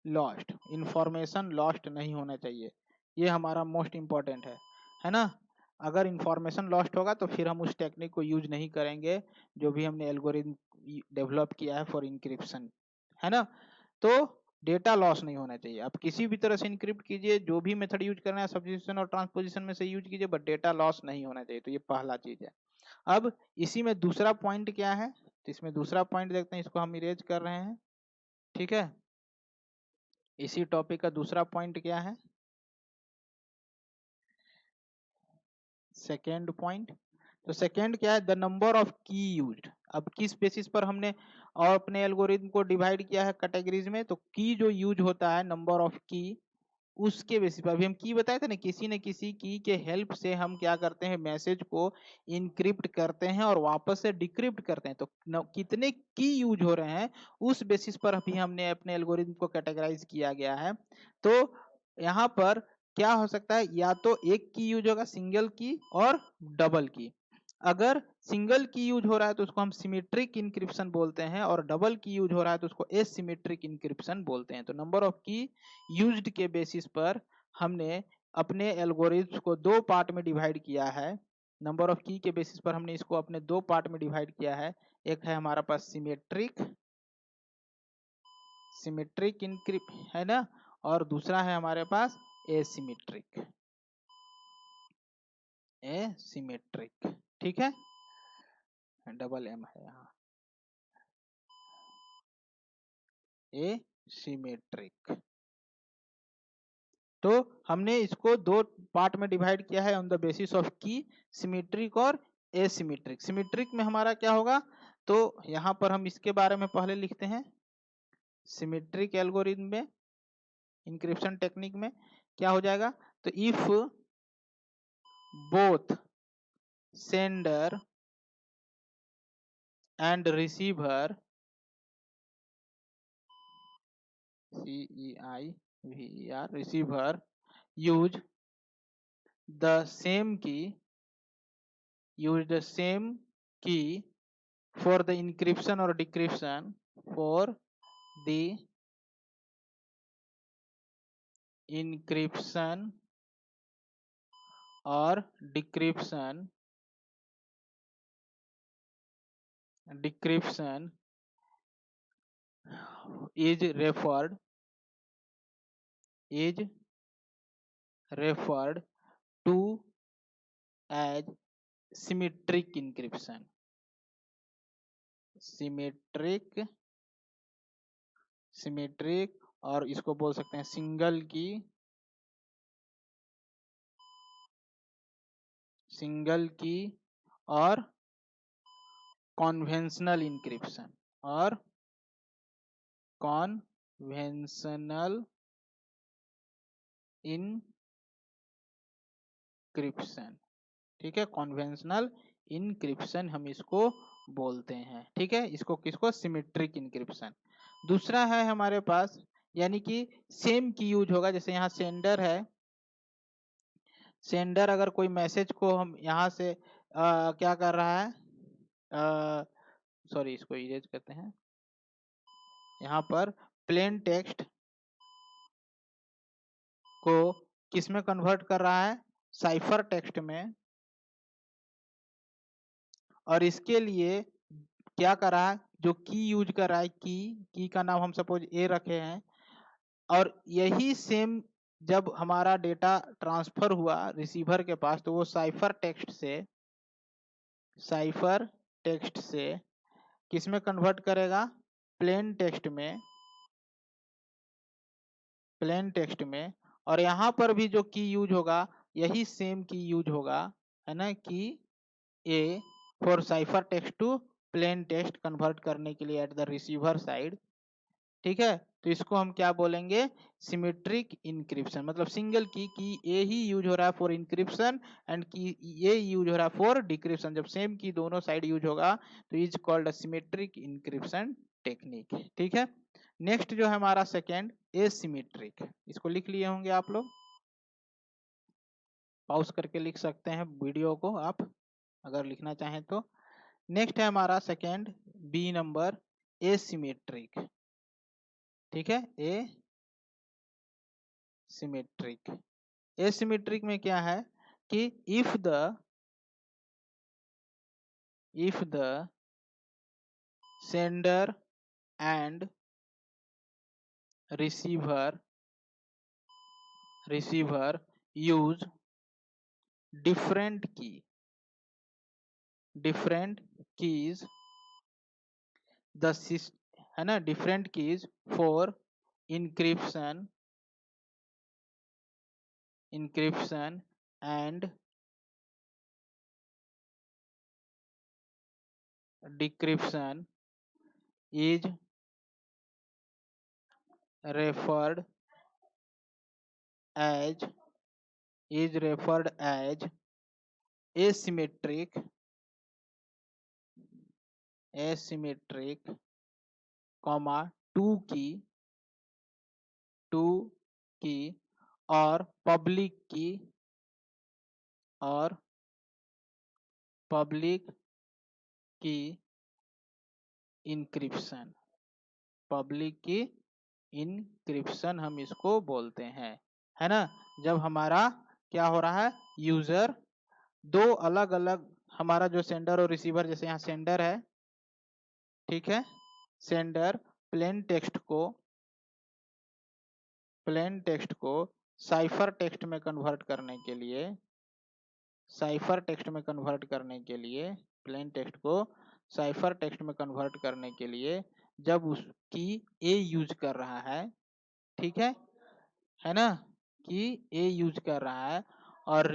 lost. Information lost नहीं होना चाहिए, ये हमारा मोस्ट इम्पोर्टेंट है ना। अगर इंफॉर्मेशन लॉस्ट होगा तो फिर हम उस टेक्निक को यूज नहीं करेंगे जो भी हमने एल्गोरिथम डेवलप किया है फॉर इंक्रिप्शन, है ना। तो डेटा लॉस नहीं होना चाहिए। आप किसी भी तरह से इंक्रिप्ट कीजिए, जो भी मेथड यूज करना है सब्स्टिट्यूशन और ट्रांसपोजिशन में से यूज कीजिए, बट डेटा लॉस नहीं होना चाहिए। तो ये पहला चीज है। अब इसी में दूसरा पॉइंट क्या है, तो इसमें दूसरा पॉइंट देखते हैं, इसको हम इरेज कर रहे हैं, ठीक है। इसी टॉपिक का दूसरा पॉइंट क्या है, सेकेंड पॉइंट। तो सेकेंड क्या है, द नंबर ऑफ की यूज्ड। अब किस बेसिस पर हमने और अपने एल्गोरिथम को डिवाइड किया है कैटेगरीज में, तो की जो यूज होता है, नंबर ऑफ की, उसके बेसिस पर। अभी हम की बताए थे ना, किसी न किसी की के हेल्प से हम क्या करते हैं, मैसेज को इनक्रिप्ट करते हैं और वापस से डिक्रिप्ट करते हैं। तो कितने की यूज हो रहे हैं उस बेसिस पर अभी हमने अपने एल्गोरिथम को कैटेगराइज किया गया है। तो यहाँ पर क्या हो सकता है, या तो एक की यूज होगा, सिंगल की और डबल की। अगर सिंगल की यूज हो रहा है तो उसको हम सिमेट्रिक इंक्रिप्शन बोलते हैं, और डबल की यूज हो रहा है तो उसको एसिमेट्रिक इंक्रिप्शन बोलते हैं। तो नंबर ऑफ की यूज्ड के बेसिस पर हमने अपने एल्गोरिथ्म को दो पार्ट में डिवाइड किया है। नंबर ऑफ की के बेसिस पर हमने इसको अपने दो पार्ट में डिवाइड किया है। एक है हमारा पास सिमेट्रिक इंक्रिप्ट, है ना, और दूसरा है हमारे पास एसिमेट्रिक। ठीक है, डबल एम है यहाँ, एसिमेट्रिक। तो हमने इसको दो पार्ट में डिवाइड किया है ऑन द बेसिस ऑफ की, सिमेट्रिक और एसिमेट्रिक। सिमेट्रिक में हमारा क्या होगा, तो यहाँ पर हम इसके बारे में पहले लिखते हैं। सिमेट्रिक एल्गोरिथम में, इंक्रिप्शन टेक्निक में क्या हो जाएगा, तो if both sender and receiver, CEIVER, receiver use the same की for the encryption or decryption, for the encryption or decryption is referred to as symmetric encryption. Symmetric, और इसको बोल सकते हैं सिंगल की और कॉन्वेंशनल इंक्रिप्शन, ठीक है, कॉन्वेंशनल इंक्रिप्शन हम इसको बोलते हैं। ठीक है, इसको किसको, सिमेट्रिक इंक्रिप्शन। दूसरा है हमारे पास, यानी कि सेम की यूज होगा। जैसे यहाँ सेंडर है, सेंडर अगर कोई मैसेज को हम यहाँ से क्या कर रहा है, सॉरी इसको इरेज करते हैं, यहाँ पर प्लेन टेक्स्ट को किस में कन्वर्ट कर रहा है, साइफर टेक्स्ट में, और इसके लिए क्या कर रहा है, जो की यूज कर रहा है, की का नाम हम सपोज ए रखे हैं, और यही सेम जब हमारा डेटा ट्रांसफर हुआ रिसीवर के पास, तो वो साइफर टेक्स्ट से किस में कन्वर्ट करेगा, प्लेन टेक्स्ट में, और यहाँ पर भी जो की यूज होगा यही सेम की यूज होगा, है ना, की a for cipher text to plain text convert करने के लिए एट द रिसीवर साइड। ठीक है, तो इसको हम क्या बोलेंगे, सिमेट्रिक इंक्रिप्शन। मतलब सिंगल की ए ही यूज हो रहा है फॉर इंक्रिप्शन एंड की ए यूज हो रहा है फॉर डिक्रिप्शन। जब सेम की दोनों साइड यूज होगा तो is called a symmetric encryption technique. ठीक है, नेक्स्ट जो है हमारा सेकेंड एसिमेट्रिक, इसको लिख लिए होंगे आप लोग, पॉज करके लिख सकते हैं वीडियो को आप अगर लिखना चाहें तो। नेक्स्ट है हमारा सेकेंड बी नंबर एसिमेट्रिक, ठीक है, एसिमेट्रिक। एसिमेट्रिक में क्या है कि if the sender and receiver use different keys the है ना, different keys for encryption and decryption is referred as asymmetric comma two key और public key encryption, पब्लिक की इंक्रिप्शन हम इसको बोलते हैं, है ना। जब हमारा क्या हो रहा है, यूजर दो अलग अलग, हमारा जो सेंडर और रिसीवर, जैसे यहाँ सेंडर है, ठीक है, सेंडर प्लेन टेक्स्ट को साइफर टेक्स्ट में कन्वर्ट करने के लिए प्लेन टेक्स्ट को साइफर टेक्स्ट में कन्वर्ट करने के लिए जब उसकी ए यूज कर रहा है, ठीक है ना, कि ए यूज कर रहा है, और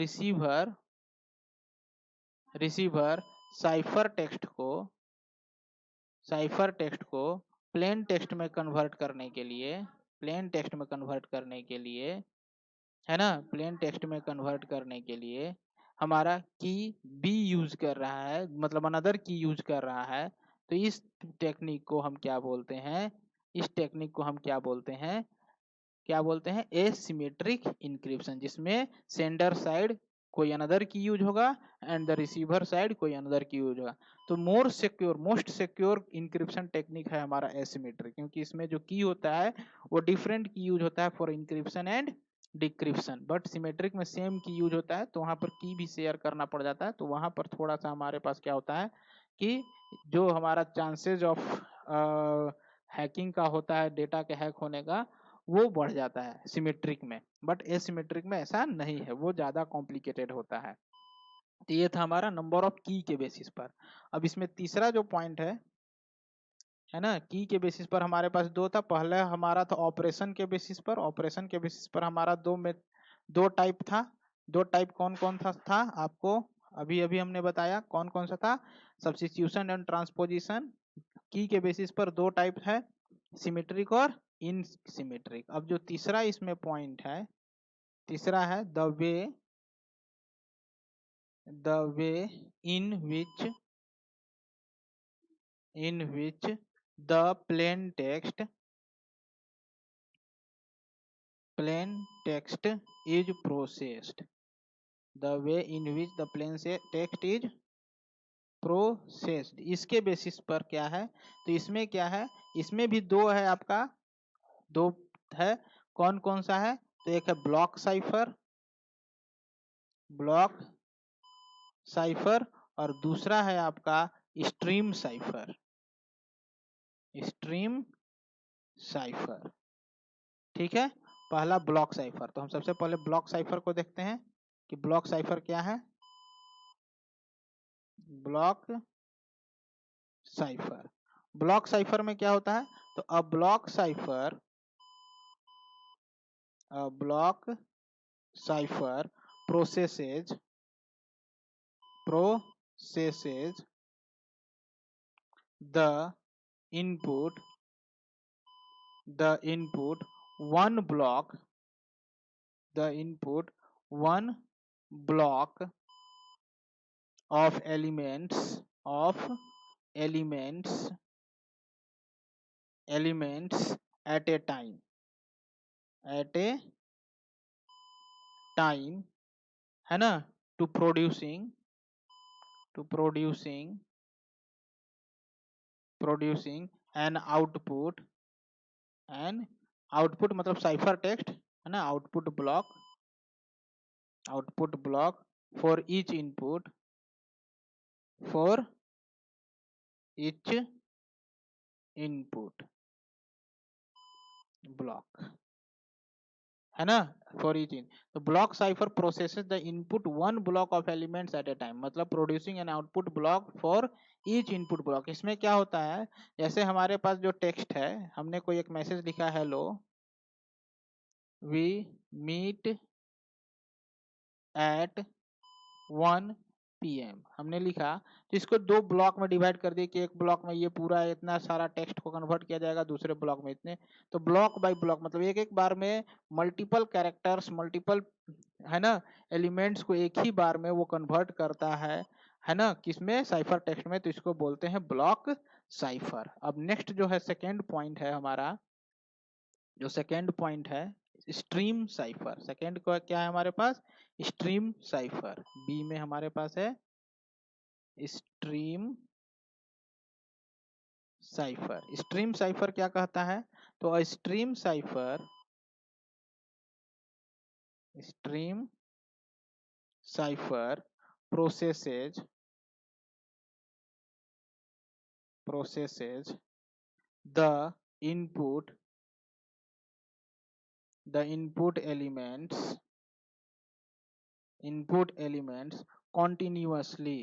रिसीवर साइफर टेक्स्ट को प्लेन टेक्स्ट में कन्वर्ट करने के लिए है ना, प्लेन टेक्स्ट में कन्वर्ट करने के लिए हमारा की बी यूज कर रहा है, मतलब अनदर की यूज कर रहा है, तो इस टेक्निक को हम क्या बोलते हैं, एसिमेट्रिक इंक्रिप्शन, जिसमें सेंडर साइड कोई अनदर की यूज होगा एंड द रिसीवर साइड कोई अनदर की यूज होगा। तो मोस्ट सिक्योर इंक्रिप्शन टेक्निक है हमारा एसिमेट्रिक, क्योंकि इसमें जो की होता है वो डिफरेंट की यूज होता है for encryption and decryption, but symmetric में सेम की यूज होता है, तो वहां पर की भी शेयर करना पड़ जाता है, तो वहां पर थोड़ा सा हमारे पास क्या होता है कि जो हमारा चांसेस ऑफ हैकिंग का होता है, डेटा के हैक होने का, वो बढ़ जाता है सिमेट्रिक में, बट एसिमेट्रिक में ऐसा नहीं है, वो ज्यादा कॉम्प्लिकेटेड होता है। तो ये था हमारा नंबर ऑफ की के बेसिस पर। अब इसमें तीसरा जो पॉइंट है ना, की के बेसिस पर हमारे पास दो था, पहला हमारा था ऑपरेशन के बेसिस पर हमारा दो टाइप था। दो टाइप कौन कौन था आपको अभी अभी हमने बताया, कौन कौन सा था, सब्स्टिट्यूशन एंड ट्रांसपोजिशन। की के बेसिस पर दो टाइप है, सिमेट्रिक और इनसिमेट्रिक। अब जो तीसरा इसमें पॉइंट है, तीसरा है the way in which the plain text is processed, the way in which the plain text is processed, इसके बेसिस पर क्या है, तो इसमें क्या है, इसमें भी दो है आपका, दो है, कौन कौन सा है, तो एक है ब्लॉक साइफर और दूसरा है आपका स्ट्रीम साइफर, ठीक है। पहला ब्लॉक साइफर, तो हम सबसे पहले ब्लॉक साइफर को देखते हैं कि ब्लॉक साइफर क्या है। ब्लॉक साइफर में क्या होता है, तो a block cipher processes the input one block of elements at a time, है ना, टू प्रोड्यूसिंग एन आउटपुट मतलब साइफर टेक्स्ट, है ना, output block for each input block, है ना, फॉर ईच इन। तो block cipher processes the input one block of elements at a time, मतलब producing an output block for each input block. इसमें क्या होता है, जैसे हमारे पास जो टेक्स्ट है, हमने कोई एक मैसेज लिखा, hello we meet at 1 PM हमने लिखा, तो इसको दो ब्लॉक में डिवाइड कर दिए कि एक ब्लॉक में ये पूरा इतना सारा टेक्स्ट को कन्वर्ट किया जाएगा, दूसरे ब्लॉक में इतने। तो ब्लॉक बाय ब्लॉक मतलब एक एक बार में मल्टीपल कैरेक्टर्स, मल्टीपल, है ना, एलिमेंट्स को एक ही बार में वो कन्वर्ट करता है ना, किसमें, साइफर टेक्स्ट में। तो इसको बोलते हैं ब्लॉक साइफर। अब नेक्स्ट जो है सेकेंड पॉइंट है हमारा, जो सेकेंड पॉइंट है स्ट्रीम साइफर। सेकेंड को क्या है हमारे पास, स्ट्रीम साइफर। बी में हमारे पास है स्ट्रीम साइफर। स्ट्रीम साइफर क्या कहता है, तो stream cipher processes the input elements continuously,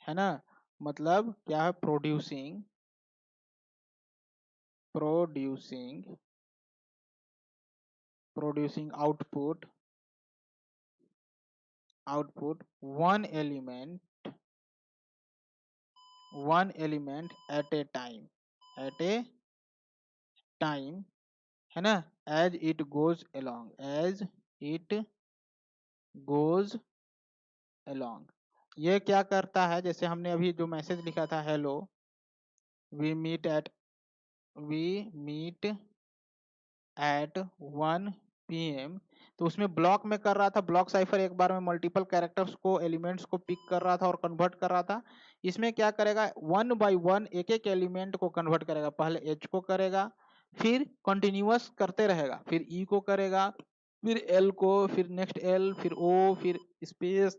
है ना, मतलब क्या है, producing output one element at a time, है ना, एज इट गोज अलोंग। ये क्या करता है, जैसे हमने अभी जो मैसेज लिखा था, hello we meet at 1 PM, तो उसमें ब्लॉक में कर रहा था, ब्लॉक साइफर एक बार में मल्टीपल कैरेक्टर्स को, एलिमेंट्स को पिक कर रहा था और कन्वर्ट कर रहा था। इसमें क्या करेगा, वन बाय वन एक एक एलिमेंट को कन्वर्ट करेगा। पहले H को करेगा, फिर कंटिन्यूअस करते रहेगा, फिर E को करेगा, फिर L को, फिर नेक्स्ट L, फिर O, फिर स्पेस,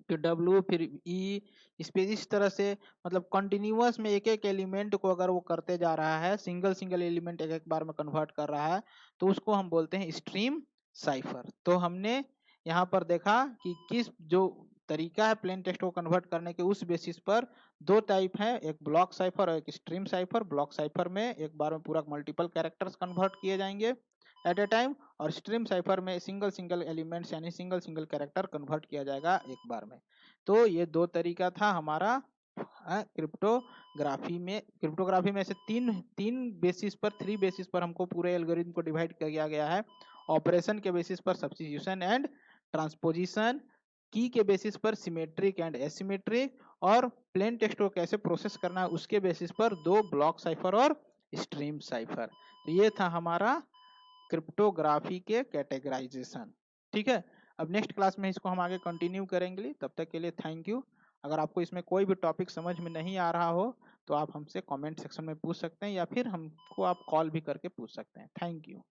फिर W, फिर E स्पेस, इस तरह से मतलब कंटिन्यूअस में एक एक एलिमेंट को अगर वो करते जा रहा है, सिंगल एलिमेंट एक एक बार में कन्वर्ट कर रहा है, तो उसको हम बोलते हैं स्ट्रीम साइफर। तो हमने यहाँ पर देखा कि किस जो तरीका है प्लेन टेक्स्ट को कन्वर्ट करने के, उस बेसिस पर दो टाइप है, एक ब्लॉक साइफर और एक स्ट्रीम साइफर। ब्लॉक साइफर में एक बार में पूरा मल्टीपल कैरेक्टर्स कन्वर्ट किए जाएंगे एट ए टाइम, और स्ट्रीम साइफर में सिंगल एलिमेंट्स यानी सिंगल कैरेक्टर कन्वर्ट किया जाएगा एक बार में। तो ये दो तरीका था हमारा क्रिप्टोग्राफी में से थ्री बेसिस पर हमको पूरे एल्गोरिथम को डिवाइड किया गया है। ऑपरेशन के बेसिस पर सब्स्टिट्यूशन एंड ट्रांसपोजिशन, की के बेसिस पर सिमेट्रिक एंड एसिमेट्रिक, और प्लेन टेक्स्ट को कैसे प्रोसेस करना है उसके बेसिस पर दो ब्लॉक साइफर और स्ट्रीम साइफर। तो ये था हमारा क्रिप्टोग्राफी के कैटेगराइजेशन। ठीक है, अब नेक्स्ट क्लास में इसको हम आगे कंटिन्यू करेंगे। तब तक के लिए थैंक यू। अगर आपको इसमें कोई भी टॉपिक समझ में नहीं आ रहा हो तो आप हमसे कमेंट सेक्शन में पूछ सकते हैं, या फिर हमको आप कॉल भी करके पूछ सकते हैं। Thank you.